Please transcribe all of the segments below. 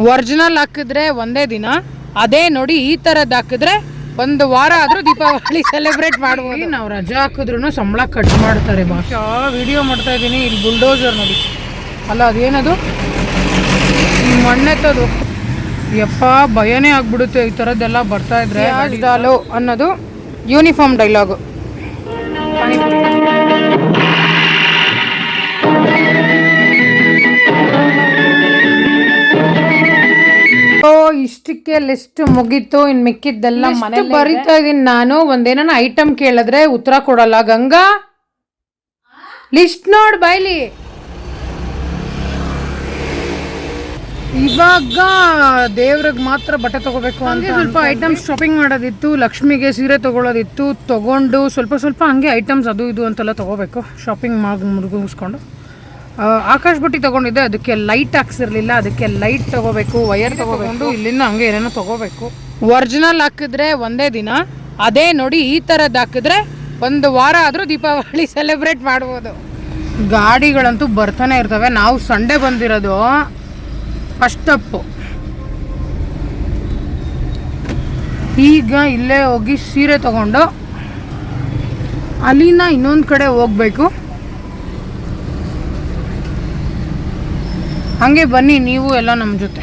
Original ಹಾಕಿದ್ರೆ ಒಂದೇ ದಿನ, ಅದೇ ನೋಡಿ ಈ ಥರದ್ದು ಹಾಕಿದ್ರೆ ಒಂದು ವಾರ ಆದರೂ ದೀಪಾವಳಿ ಸೆಲೆಬ್ರೇಟ್ ಮಾಡ್ಬೋದು. ನಾವು ರಜಾ ಹಾಕಿದ್ರು ಸಂಬಳ ಕಟ್ ಮಾಡ್ತಾರೆ. ಭಾಷಾ ವಿಡಿಯೋ ಮಾಡ್ತಾ ಇದ್ದೀನಿ. ಇಲ್ಲಿ ಬುಲ್ಡೋಸರ್ ನೋಡಿ, ಅಲ್ಲ ಅದೇನದು ಈ ಮಣ್ಣೆತ್ತದು, ಯಪ್ಪ ಭಯನೇ ಆಗ್ಬಿಡುತ್ತೆ ಈ ಥರದ್ದೆಲ್ಲ ಬರ್ತಾ ಇದ್ರೆ. ಡಾಲೋ ಅನ್ನೋದು ಯೂನಿಫಾರ್ಮ್ ಡೈಲಾಗು. ಇಷ್ಟಕ್ಕೆ ಲಿಸ್ಟ್ ಮುಗೀತು. ಇನ್ನು ಮಿಕ್ಕಿದ್ದೆಲ್ಲ ಮನೆ ಬರಿತಾ ಇದೀನಿ ನಾನು. ಒಂದೇನ ಐಟಮ್ ಕೇಳಿದ್ರೆ ಉತ್ತರ ಕೊಡಲ್ಲ. ಗಂಗಾ ಲಿಸ್ಟ್ ನೋಡ್ ಬೈಲಿ. ಇವಾಗ ದೇವ್ರಿಗೆ ಮಾತ್ರ ಬಟ್ಟೆ ತಗೋಬೇಕು ಅಂತ ಸ್ವಲ್ಪ ಐಟಮ್ಸ್ ಶಾಪಿಂಗ್ ಮಾಡೋದಿತ್ತು. ಲಕ್ಷ್ಮಿಗೆ ಸೀರೆ ತಗೊಳ್ಳೋದಿತ್ತು. ತಗೊಂಡು ಸ್ವಲ್ಪ ಹಂಗೆ ಐಟಮ್ಸ್ ಅದು ಇದು ಅಂತೆಲ್ಲ ತಗೋಬೇಕು. ಶಾಪಿಂಗ್ ಮುಗಿಸ್ಕೊಂಡು ಆಕಾಶ್ ಬುಟ್ಟಿ ತಗೊಂಡಿದ್ದೆ, ಅದಕ್ಕೆ ಲೈಟ್ ಹಾಕ್ಸಿರ್ಲಿಲ್ಲ. ಅದಕ್ಕೆ ಲೈಟ್ ತಗೋಬೇಕು, ವಯರ್ ತಗೋಬೇಕು. ಇಲ್ಲಿಂದ ಹಂಗೆ ಏನೇನೋ ತಗೋಬೇಕು. ಒರಿಜಿನಲ್ ಹಾಕಿದ್ರೆ ಒಂದೇ ದಿನ, ಅದೇ ನೋಡಿ ಈ ಥರದ್ದು ಹಾಕಿದ್ರೆ ಒಂದು ವಾರ ಆದರೂ ದೀಪಾವಳಿ ಸೆಲೆಬ್ರೇಟ್ ಮಾಡ್ಬೋದು. ಗಾಡಿಗಳಂತೂ ಬರ್ತಾನೆ ಇರ್ತವೆ. ನಾವು ಸಂಡೇ ಬಂದಿರೋದು ಫಸ್ಟ್ ಅಪ್ಪು. ಈಗ ಇಲ್ಲೇ ಹೋಗಿ ಸೀರೆ ತಗೊಂಡು ಅಲ್ಲಿನ ಇನ್ನೊಂದು ಕಡೆ ಹೋಗ್ಬೇಕು. ಹಂಗೆ ಬನ್ನಿ ನೀವು ಎಲ್ಲ ನಮ್ಮ ಜೊತೆ.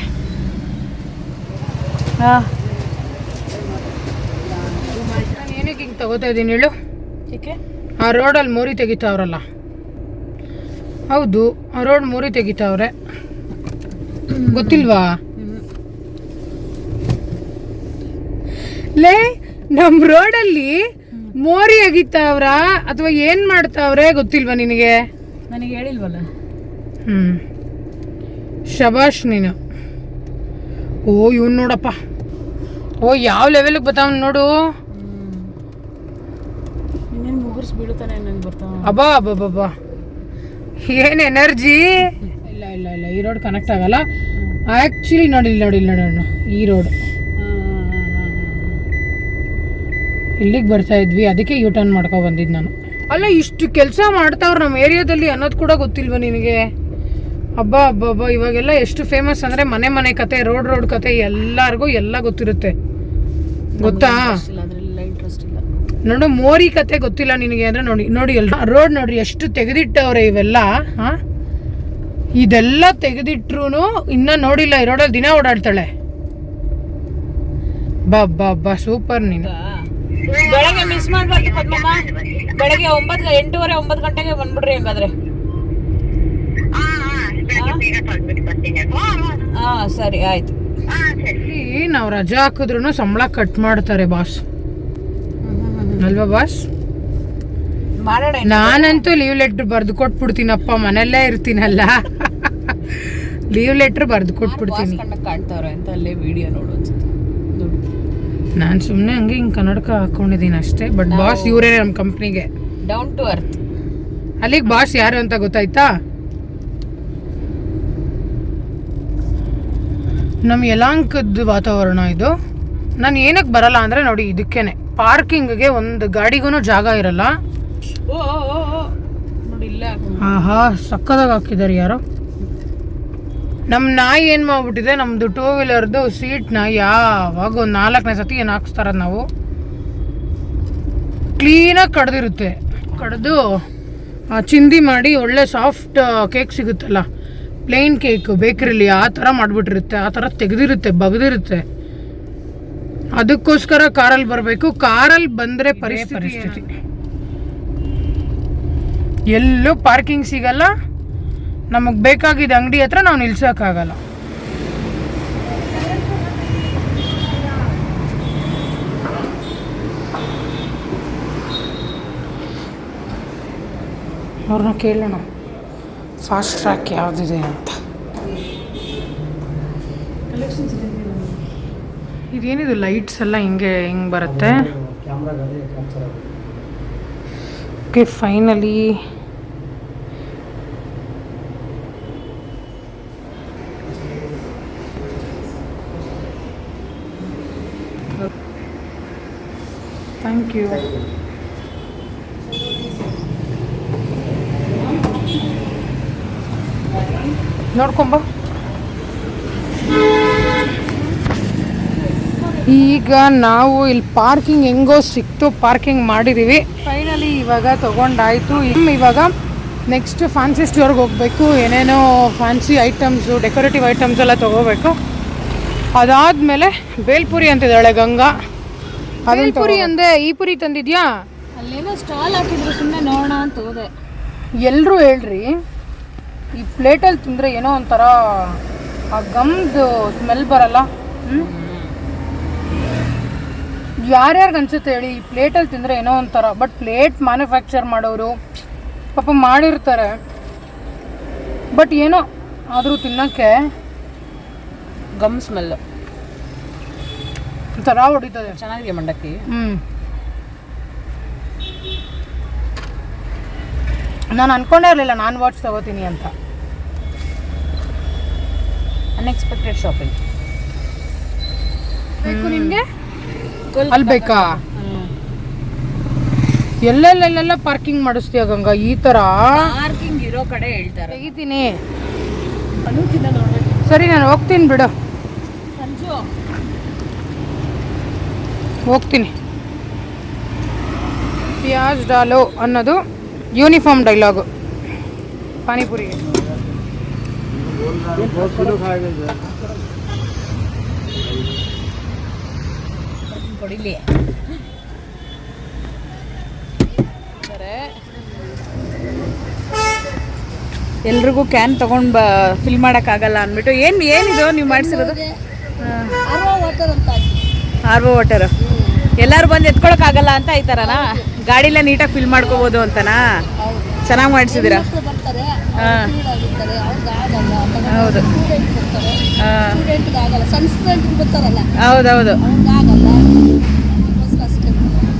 ನಾನು ಏನಕ್ಕೆ ಹಿಂಗೆ ತಗೋತಾ ಇದ್ದೀನಿ ಹೇಳು? ಆ ರೋಡಲ್ಲಿ ಮೋರಿ ತೆಗಿತಾವ್ರಲ್ಲ, ಹೌದು ಆ ರೋಡ್ ಮೋರಿ ತೆಗಿತಾವ್ರೆ, ಗೊತ್ತಿಲ್ವಾ? ಲೇ ನಮ್ಮ ರೋಡಲ್ಲಿ ಮೋರಿ ಅಗಿತಾವ್ರ ಅಥವಾ ಏನು ಮಾಡ್ತಾವ್ರೆ ಗೊತ್ತಿಲ್ವಾ ನಿನಗೆ? ನನಗೆ ಹೇಳಿಲ್ವಲ್ಲ. ಶಬಾಷ್ ನೀನು. ಓ ಇವ್ನು ನೋಡಪ್ಪ, ಓ ಯಾವ ಲೆವೆಲ್ಗೆ ಬರ್ತಾವ ನೋಡು. ಮುಗುರ್ಸ್ ಬೀಳುತ್ತಾನೆ ನಂಗೆ ಬರ್ತಾವ. ಅಬ್ಬಾ ಅಬ್ಬಬ್ಬಾ ಏನು ಎನರ್ಜಿ. ಇಲ್ಲ ಇಲ್ಲ ಇಲ್ಲ ಈ ರೋಡ್ ಕನೆಕ್ಟ್ ಆಗಲ್ಲ ಆ್ಯಕ್ಚುಲಿ. ನೋಡಿ ಈ ರೋಡ್ ಇಲ್ಲಿಗೆ ಬರ್ತಾ ಇದ್ವಿ, ಅದಕ್ಕೆ ಯೂ ಟರ್ನ್ ಮಾಡ್ಕೊ ಬಂದಿದ್ದು ನಾನು. ಅಲ್ಲ ಇಷ್ಟು ಕೆಲಸ ಮಾಡ್ತಾವ್ರು ನಮ್ಮ ಏರಿಯಾದಲ್ಲಿ ಅನ್ನೋದು ಕೂಡ ಗೊತ್ತಿಲ್ವ ನಿನಗೆ? ಹಬ್ಬ ಇವಾಗೆಲ್ಲ ಎಷ್ಟು ಫೇಮಸ್ ಅಂದರೆ ಮನೆ ಕತೆ, ರೋಡ್ ಕತೆ ಎಲ್ಲರಿಗೂ ಎಲ್ಲ ಗೊತ್ತಿರುತ್ತೆ, ಗೊತ್ತಾ? ನೋಡು ಮೋರಿ ಕತೆ ಗೊತ್ತಿಲ್ಲ ನಿನಗೆ ಅಂದರೆ ನೋಡಿ ಎಲ್ಲ ರೋಡ್ ನೋಡ್ರಿ ಎಷ್ಟು ತೆಗೆದಿಟ್ಟವ್ರೆ ಇವೆಲ್ಲ. ಇದೆಲ್ಲ ತೆಗೆದಿಟ್ರು ಇನ್ನ ನೋಡಿಲ್ಲ. ಈ ರೋಡಲ್ಲಿ ದಿನ ಓಡಾಡ್ತಾಳೆ. ಬಾ ಸೂಪರ್ ನೀನು. ಬೆಳಗ್ಗೆ ಮಿಸ್ ಮಾಡ್ಬಾರ್ದು ಪದ್ಮಮ್ಮ. ಬೆಳಗ್ಗೆ 8:30 ಗಂಟೆಗೆ ಬಂದ್ಬಿಡ್ರಿ ಹಂಗಾದ್ರೆ. ಸರಿ ಆಯ್ತು. ನಾವು ರಜಾ ಹಾಕಿದ್ರು ಸಂಬಳ ಕಟ್ ಮಾಡ್ತಾರೆ ಬಾಸ್, ಅಲ್ವಾ ಬಾಸ್? ನಾನಂತೂ ಲೀವ್ ಲೆಟ್ರ್ ಬರ್ದು ಕೊಟ್ಬಿಡ್ತೀನಪ್ಪ, ಮನೆಯಲ್ಲೇ ಇರ್ತೀನಲ್ಲ. ಲೀವ್ ಲೆಟ್ರ್ ಬರ್ದು ಕೊಟ್ಬಿಡ್ತೀನಿ. ಕಾಣ್ತಾವ್ರೆ ಅಂತ ಅಲ್ಲೇ ವಿಡಿಯೋ ನೋಡು. ನಾನು ಸುಮ್ಮನೆ ಹಂಗೆ ಹಿಂಗೆ ಕನ್ನಡಕ ಹಾಕೊಂಡಿದ್ದೀನಿ ಅಷ್ಟೇ. ಬಟ್ ಬಾಸ್ ಇವರೇ ನಮ್ಮ ಕಂಪ್ನಿಗೆ. Down to earth. ಅಲ್ಲಿಗೆ ಬಾಸ್ ಯಾರು ಅಂತ ಗೊತ್ತಾಯ್ತಾ? ನಮ್ಮ ಯಲಾಂಕದ ವಾತಾವರಣ ಇದು. ನಾನು ಏನಕ್ಕೆ ಬರಲ್ಲ ಅಂದರೆ ನೋಡಿ ಇದಕ್ಕೇನೆ, ಪಾರ್ಕಿಂಗ್ಗೆ ಒಂದು ಗಾಡಿಗೂ ಜಾಗ ಇರಲ್ಲ. ಆಹಾ ಸಕ್ಕದಾಗ ಹಾಕಿದ್ದಾರೆ ಯಾರೋ. ನಮ್ಮ ನಾಯಿ ಏನು ಮಾಡ್ಬಿಟ್ಟಿದೆ, ನಮ್ಮದು 2 ವೀಲರ್ದು ಸೀಟ್ನ ಯಾವಾಗ ಒಂದು 4ನೇ ಸತಿ ಏನು ಹಾಕ್ಸ್ತಾರದು ನಾವು. ಕ್ಲೀನಾಗಿ ಕಡ್ದಿರುತ್ತೆ, ಕಡ್ದು ಚಿಂದಿ ಮಾಡಿ ಒಳ್ಳೆ ಸಾಫ್ಟ್ ಕೇಕ್ ಸಿಗುತ್ತಲ್ಲ, ಪ್ಲೇನ್ ಕೇಕ್ ಬೇಕ್ರಿಲಿ ಆ ಥರ ಮಾಡಿಬಿಟ್ಟಿರುತ್ತೆ. ಆ ಥರ ತೆಗೆದಿರುತ್ತೆ, ಬಗ್ದಿರುತ್ತೆ. ಅದಕ್ಕೋಸ್ಕರ ಕಾರಲ್ಲಿ ಬರಬೇಕು. ಕಾರಲ್ಲಿ ಬಂದರೆ ಪರಿಸ್ಥಿತಿ ಎಲ್ಲೂ ಪಾರ್ಕಿಂಗ್ ಸಿಗಲ್ಲ. ನಮಗೆ ಬೇಕಾಗಿದ್ದ ಅಂಗಡಿ ಹತ್ರ ನಾವು ನಿಲ್ಸೋಕ್ಕಾಗಲ್ಲ. ಅವ್ರನ್ನ ಕೇಳೋಣ ಫಾಸ್ಟ್ ಟ್ರ್ಯಾಕ್ ಯಾವುದಿದೆ ಅಂತ. ಇದೇನಿದು ಲೈಟ್ಸ್ ಎಲ್ಲ ಹಿಂಗೆ ಬರುತ್ತೆ. Okay finally thank you. ನೋಡ್ಕೊಂಬ. ಈಗ ನಾವು ಇಲ್ಲಿ ಪಾರ್ಕಿಂಗ್ ಹೆಂಗೋ ಸಿಕ್ತು, ಪಾರ್ಕಿಂಗ್ ಮಾಡಿದ್ದೀವಿ. ಫೈನಲಿ ಇವಾಗ ತೊಗೊಂಡಾಯಿತು. ಇವಾಗ ನೆಕ್ಸ್ಟ್ ಫ್ಯಾನ್ಸಿ ಸ್ಟೋರ್ಗೆ ಹೋಗಬೇಕು. ಏನೇನೋ ಫ್ಯಾನ್ಸಿ ಐಟಮ್ಸು, ಡೆಕೋರೇಟಿವ್ ಐಟಮ್ಸ್ ಎಲ್ಲ ತೊಗೋಬೇಕು. ಅದಾದಮೇಲೆ ಬೇಲ್ಪುರಿ ಅಂತಿದ್ದಾಳೆ ಗಂಗಾ. ಅದನ್ನು ಪುರಿ ಅಂದೆ, ಈ ಪುರಿ ತಂದಿದ್ಯಾ? ಅಲ್ಲೇನೋ ಸ್ಟಾಲ್ ಹಾಕಿದ್ರು, ಸುಮ್ಮನೆ ನೋಡೋಣ ಅಂತ ಹೋದೆ. ಎಲ್ಲರೂ ಹೇಳ್ರಿ, ಈ ಪ್ಲೇಟಲ್ಲಿ ತಿಂದರೆ ಏನೋ ಒಂಥರ ಆ ಗಮ್ದು ಸ್ಮೆಲ್ ಬರಲ್ಲ. ಯಾರ್ಯಾರಿಗೆ ಅನ್ಸುತ್ತೆ ಹೇಳಿ, ಈ ಪ್ಲೇಟಲ್ಲಿ ತಿಂದರೆ ಏನೋ ಒಂಥರ. ಬಟ್ ಪ್ಲೇಟ್ ಮ್ಯಾನುಫ್ಯಾಕ್ಚರ್ ಮಾಡೋರು ಪಾಪ ಮಾಡಿರ್ತಾರೆ, ಬಟ್ ಏನೋ ಆದರೂ ತಿನ್ನೋಕ್ಕೆ ಗಮ್ ಸ್ಮೆಲ್ಲು ಒಂಥರ ಹೊಡಿತದೆ. ಚೆನ್ನಾಗಿದೆ ಮಂಡಕ್ಕಿ. ನಾನು ಅನ್ಕೊಂಡೇ ಇರಲಿಲ್ಲ ನಾನ್ ವಾಚ್ ತಗೋತೀನಿ ಅಂತ. Unexpected shopping. ಬೇಕು ನಿಮಗೆ? ಅಲ್ಲಿ ಬೇಕಾ? ಎಲ್ಲೆಲ್ಲೆಲ್ಲ ಪಾರ್ಕಿಂಗ್ ಮಾಡಿಸ್ತೀಯ ಗಂಗಾ? ಈ ಥರ ಪಾರ್ಕಿಂಗ್ ಇರೋ ಕಡೆ ಹೇಳ್ತಾರೆ. ತೆಗಿತೀನಿ. ಸರಿ, ನಾನು ಹೋಗ್ತೀನಿ ಬಿಡು. ಸಂಜು ಹೋಗ್ತೀನಿ. ಪ್ಯಾಜ್ ಡಾಲೋ ಅನ್ನೋದು ಯೂನಿಫಾರ್ಮ್ ಡೈಲಾಗು ಪಾನಿಪುರಿಗೆ. ಕೊಡಿಲಿ. ಎಲ್ರಿಗೂ ಕ್ಯಾನ್ ತಗೊಂಡು ಫಿಲ್ ಮಾಡೋಕ್ಕಾಗಲ್ಲ ಅಂದ್ಬಿಟ್ಟು. ಏನಿದು ನೀವು ಮಾಡಿಸಿರೋದು? R O water. ಎಲ್ಲರೂ ಬಂದು ಎತ್ಕೊಳಕ್ಕಾಗಲ್ಲ ಅಂತ ಈ ಥರನಾ? ಗಾಡಿಲೇ ನೀಟಾಗಿ ಫಿಲ್ ಮಾಡ್ಕೋಬೋದು ಅಂತನಾ? ಚೆನ್ನಾಗಿ ಮಾಡಿಸಿದ್ದೀರಾ. ಹಾಂ, ಹೌದು. ಹೌದೌದು,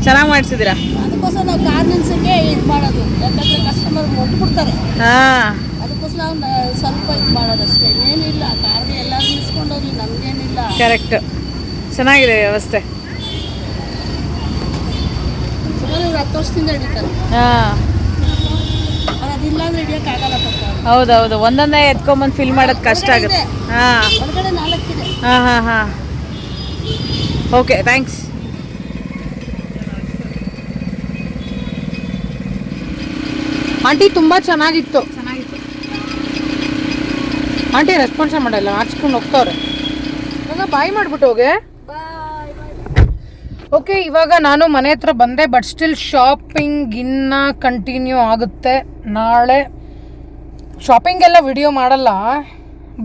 ಚೆನ್ನಾಗಿ ಮಾಡಿಸಿದ್ದೀರಾ. ಅದಕ್ಕೋಸ್ಕರ ನಾವು ಕಾರ್ ನಿಲ್ಸಕ್ಕೆ ಇದು ಮಾಡೋದು, ಯಾಕಂದರೆ ಕಸ್ಟಮರ್ ಹೊಂಟ್ಬಿಡ್ತಾರೆ. ಹಾಂ, ಅದಕ್ಕೋಸ್ಕರ ನಾವು ಸ್ವಲ್ಪ ಇದು ಮಾಡೋದಷ್ಟೇ, ಏನಿಲ್ಲ. ಕಾರ್ಗೆ ಎಲ್ಲರೂ ನಿಲ್ಸ್ಕೊಂಡು ಹೋಗ್ಲಿ, ನಮಗೇನಿಲ್ಲ. ಕರೆಕ್ಟ್. ಚೆನ್ನಾಗಿದೆ ವ್ಯವಸ್ಥೆ. ಸುಮಾರು 10 ವರ್ಷದಿಂದ ಹಿಡಿತಾರೆ. ಹಾಂ, ಅದಿಲ್ಲ ಅಂದ್ರೆ ಹಿಡಿಯೋಕ್ಕಾಗಲ್ಲ ಪಾಪ. ಹೌದೌದು, ಒಂದೊಂದೇ ಎತ್ಕೊಂಬಂದು ಫಿಲ್ ಮಾಡೋದು ಕಷ್ಟ ಆಗುತ್ತೆ. ಹಾಂ, ಹೊರಗಡೆ 4 ಇದೆ. ಹಾಂ ಹಾಂ ಹಾಂ, ಓಕೆ, ಥ್ಯಾಂಕ್ಸ್. ಆಂಟಿ ತುಂಬ ಚೆನ್ನಾಗಿತ್ತು. ಆಂಟಿ ರೆಸ್ಪಾನ್ಸೇ ಮಾಡಲ್ಲ, ನಾಚ್ಕೊಂಡು ಹೋಗ್ತವ್ರೆ. ಇವಾಗ ಬಾಯ್ ಮಾಡಿಬಿಟ್ಟು ಹೋಗೆ. ಓಕೆ, ಇವಾಗ ನಾನು ಮನೆ ಹತ್ರ ಬಂದೆ. ಬಟ್ ಸ್ಟಿಲ್ ಶಾಪಿಂಗ್ ಇನ್ನು ಕಂಟಿನ್ಯೂ ಆಗುತ್ತೆ. ನಾಳೆ ಶಾಪಿಂಗ್ ಎಲ್ಲ ವಿಡಿಯೋ ಮಾಡಲ್ಲ,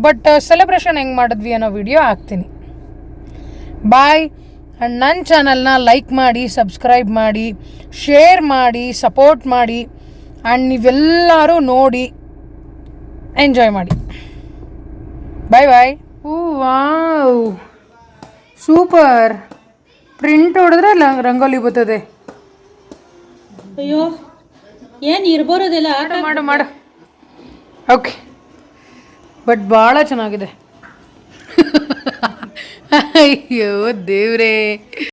ಬಟ್ ಸೆಲೆಬ್ರೇಷನ್ ಹೆಂಗೆ ಮಾಡಿದ್ವಿ ಅನ್ನೋ ವಿಡಿಯೋ ಹಾಕ್ತೀನಿ. ಬಾಯ್. ಆ್ಯಂಡ್ ನನ್ನ ಚಾನಲ್ನ ಲೈಕ್ ಮಾಡಿ, ಸಬ್ಸ್ಕ್ರೈಬ್ ಮಾಡಿ, ಶೇರ್ ಮಾಡಿ, ಸಪೋರ್ಟ್ ಮಾಡಿ. ಆ್ಯಂಡ್ ನೀವೆಲ್ಲರೂ ನೋಡಿ ಎಂಜಾಯ್ ಮಾಡಿ. ಬಾಯ್ ಬಾಯ್. ಓ ವಾವ್, ಸೂಪರ್. ಪ್ರಿಂಟ್ ಹೊಡೆದ್ರೆ ರಂಗೋಲಿ ಬರ್ತದೆ. ಅಯ್ಯೋ, ಏನು ಇರ್ಬೋದೆಲ್ಲ ಮಾಡು ಮಾಡು. ಓಕೆ, ಬಟ್ ಭಾಳ ಚೆನ್ನಾಗಿದೆ. ಅಯ್ಯೋ ದೇವ್ರೇ.